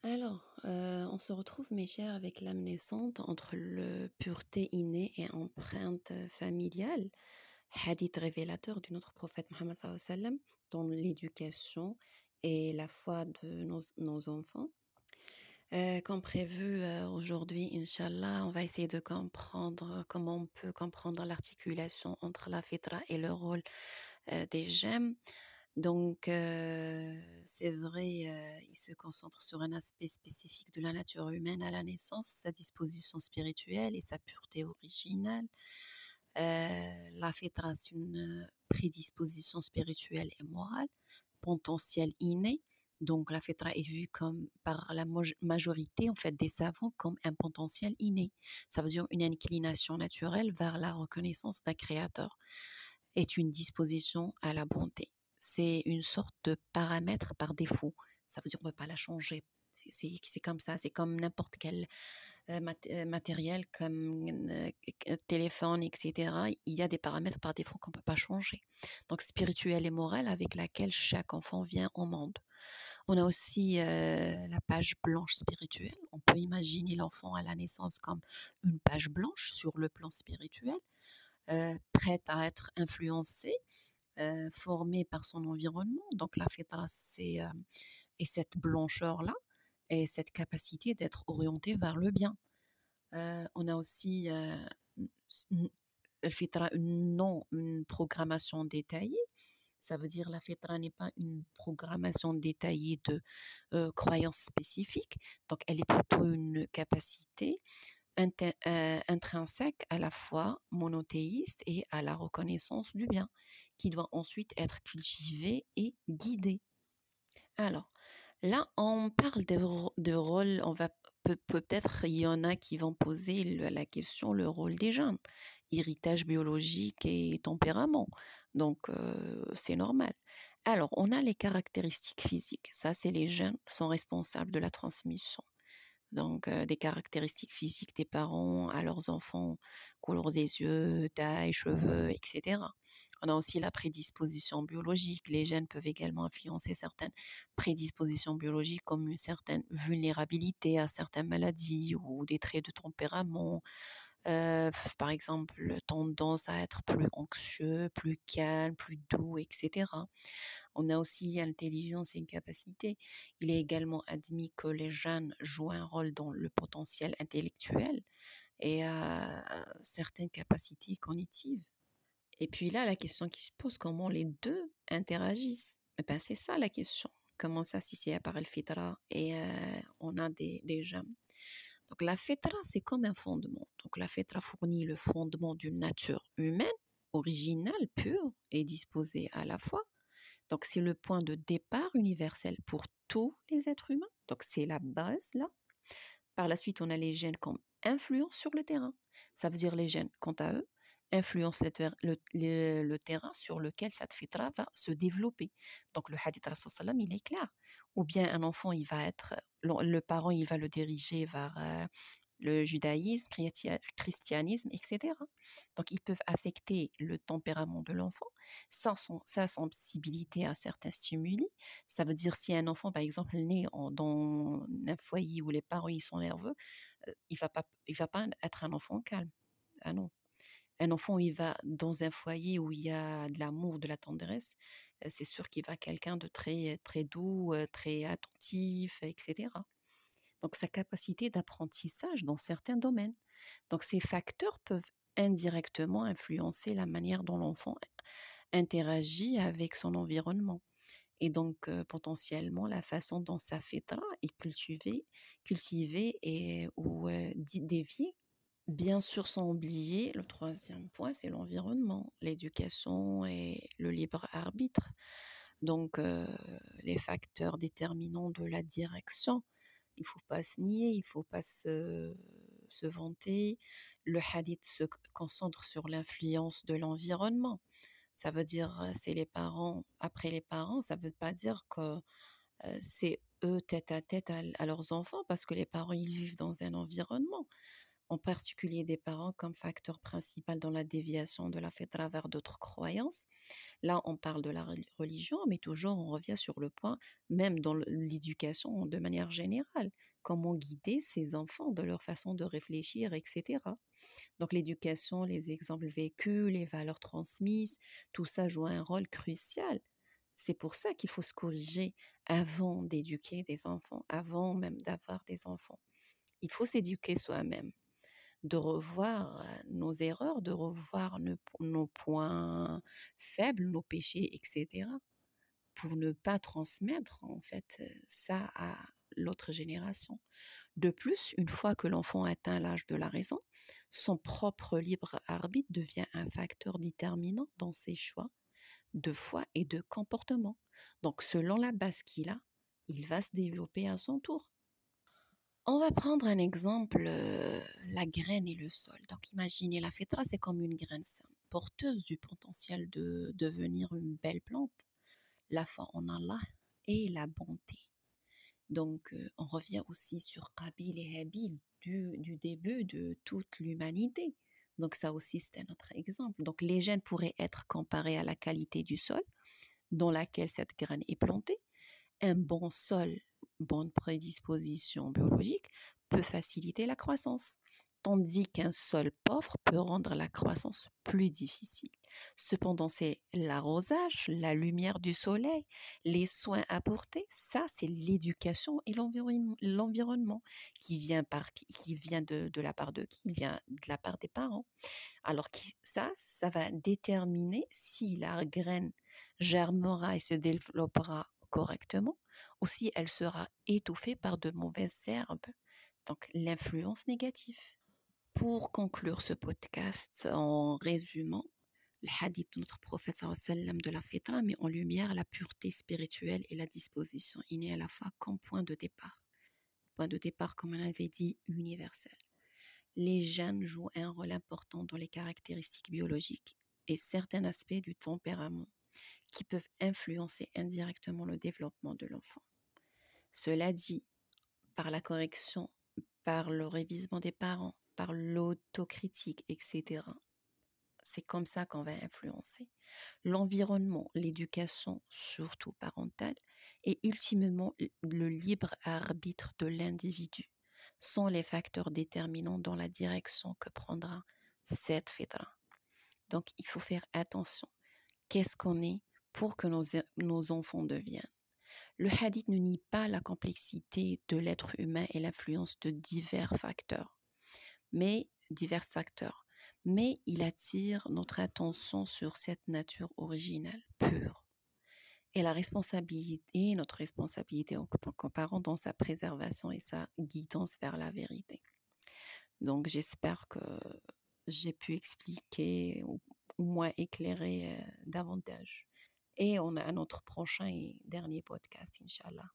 On se retrouve, mes chers, avec l'âme naissante entre le pureté innée et empreinte familiale, hadith révélateur du notre prophète Mohammed sallallahu alayhi wa sallam, dans l'éducation et la foi de nos enfants. Comme prévu, aujourd'hui, Inch'Allah, on va essayer de comprendre comment on peut comprendre l'articulation entre la fitra et le rôle des gemmes. Donc, c'est vrai, il se concentre sur un aspect spécifique de la nature humaine à la naissance, sa disposition spirituelle et sa pureté originale. La fitra, c'est une prédisposition spirituelle et morale, potentiel inné. Donc, la fitra est vue comme, par la majorité en fait, des savants comme un potentiel inné. Ça veut dire une inclination naturelle vers la reconnaissance d'un créateur. Est une disposition à la bonté. C'est une sorte de paramètre par défaut. Ça veut dire qu'on ne peut pas la changer. C'est comme ça, c'est comme n'importe quel matériel, comme téléphone, etc. Il y a des paramètres par défaut qu'on ne peut pas changer. Donc, spirituel et moral avec laquelle chaque enfant vient au monde. On a aussi la page blanche spirituelle. On peut imaginer l'enfant à la naissance comme une page blanche sur le plan spirituel, prête à être influencée, formée par son environnement. Donc la fitra, c'est et cette blancheur-là et cette capacité d'être orientée vers le bien. On a aussi la fitra, non une programmation détaillée. Ça veut dire la fitra n'est pas une programmation détaillée de croyances spécifiques. Donc elle est plutôt une capacité intrinsèque à la fois monothéiste et à la reconnaissance du bien, qui doit ensuite être cultivée et guidée. Alors, là, on parle de rôle, on va peut-être, il y en a qui vont poser la question, le rôle des jeunes, héritage biologique et tempérament. Donc, c'est normal. Alors, on a les caractéristiques physiques. Ça, c'est les gènes sont responsables de la transmission. Donc, des caractéristiques physiques des parents à leurs enfants, couleur des yeux, taille, cheveux, etc. On a aussi la prédisposition biologique. Les gènes peuvent également influencer certaines prédispositions biologiques comme une certaine vulnérabilité à certaines maladies ou des traits de tempérament. Par exemple, tendance à être plus anxieux, plus calme, plus doux, etc. On a aussi l'intelligence et une capacité. Il est également admis que les jeunes jouent un rôle dans le potentiel intellectuel et certaines capacités cognitives. Et puis là, la question qui se pose, comment les deux interagissent? Eh ben, c'est ça la question. Comment ça, si c'est par le fitra et on a des jeunes? Donc la fitra, c'est comme un fondement. Donc la fitra fournit le fondement d'une nature humaine, originale, pure et disposée à la fois. Donc c'est le point de départ universel pour tous les êtres humains. Donc c'est la base là. Par la suite, on a les gènes comme influence sur le terrain. Ça veut dire les gènes, quant à eux, influencent le terrain sur lequel cette fitra va se développer. Donc le hadith Rasul sallam, il est clair. Ou bien un enfant, il va être, le parent, il va le diriger vers le judaïsme, christianisme, etc. Donc, ils peuvent affecter le tempérament de l'enfant, sa sensibilité à certains stimuli. Ça veut dire si un enfant, par exemple, est né dans un foyer où les parents ils sont nerveux, il va pas être un enfant calme. Ah non. Un enfant, il va dans un foyer où il y a de l'amour, de la tendresse, c'est sûr qu'il va quelqu'un de très, très doux, très attentif, etc. Donc, sa capacité d'apprentissage dans certains domaines. Donc, ces facteurs peuvent indirectement influencer la manière dont l'enfant interagit avec son environnement. Et donc, potentiellement, la façon dont sa fitra est cultivée et, ou déviée. Bien sûr, sans oublier, le troisième point, c'est l'environnement, l'éducation et le libre arbitre. Donc, les facteurs déterminants de la direction, il ne faut pas se nier, il ne faut pas se vanter. Le hadith se concentre sur l'influence de l'environnement. Ça veut dire, c'est les parents, après les parents, ça ne veut pas dire que c'est eux tête à tête à leurs enfants, parce que les parents, ils vivent dans un environnement. en particulier des parents, comme facteur principal dans la déviation de la fitra vers d'autres croyances. Là, on parle de la religion, mais toujours on revient sur le point, même dans l'éducation de manière générale. Comment guider ces enfants de leur façon de réfléchir, etc. Donc l'éducation, les exemples vécus, les valeurs transmises, tout ça joue un rôle crucial. C'est pour ça qu'il faut se corriger avant d'éduquer des enfants, avant même d'avoir des enfants. Il faut s'éduquer soi-même, de revoir nos erreurs, de revoir nos points faibles, nos péchés, etc., pour ne pas transmettre en fait ça à l'autre génération. De plus, une fois que l'enfant atteint l'âge de la raison, son propre libre arbitre devient un facteur déterminant dans ses choix de foi et de comportement. Donc, selon la base qu'il a, il va se développer à son tour. On va prendre un exemple, la graine et le sol. Donc, imaginez, la fitra, c'est comme une graine saine, porteuse du potentiel de devenir une belle plante, la foi en Allah et la bonté. Donc, on revient aussi sur Qabil et Habil du début de toute l'humanité. Donc, ça aussi, c'est un autre exemple. Donc, les gènes pourraient être comparés à la qualité du sol dans laquelle cette graine est plantée. Un bon sol, bonne prédisposition biologique, peut faciliter la croissance, tandis qu'un sol pauvre peut rendre la croissance plus difficile. Cependant, c'est l'arrosage, la lumière du soleil, les soins apportés, ça, c'est l'éducation et l'environnement qui vient de la part de qui? Il vient de la part des parents. Alors ça va déterminer si la graine germera et se développera correctement ou si elle sera étouffée par de mauvaises herbes. Donc l'influence négative. Pour conclure ce podcast, en résumant, le hadith de notre prophète sallam de la fitra met en lumière la pureté spirituelle et la disposition innée à la fois comme point de départ. Point de départ, comme on avait dit, universel. Les gènes jouent un rôle important dans les caractéristiques biologiques et certains aspects du tempérament qui peuvent influencer indirectement le développement de l'enfant. Cela dit, par la correction, par le révisement des parents, par l'autocritique, etc., c'est comme ça qu'on va influencer. L'environnement, l'éducation, surtout parentale, et ultimement le libre arbitre de l'individu sont les facteurs déterminants dans la direction que prendra cette fitra. Donc, il faut faire attention. Qu'est-ce qu'on est pour que nos enfants deviennent? Le hadith ne nie pas la complexité de l'être humain et l'influence de divers facteurs, mais il attire notre attention sur cette nature originale, pure, et notre responsabilité en tant que parents dans sa préservation et sa guidance vers la vérité. Donc, j'espère que j'ai pu expliquer ou au moins éclairer davantage. Et on a notre prochain et dernier podcast, Inch'Allah.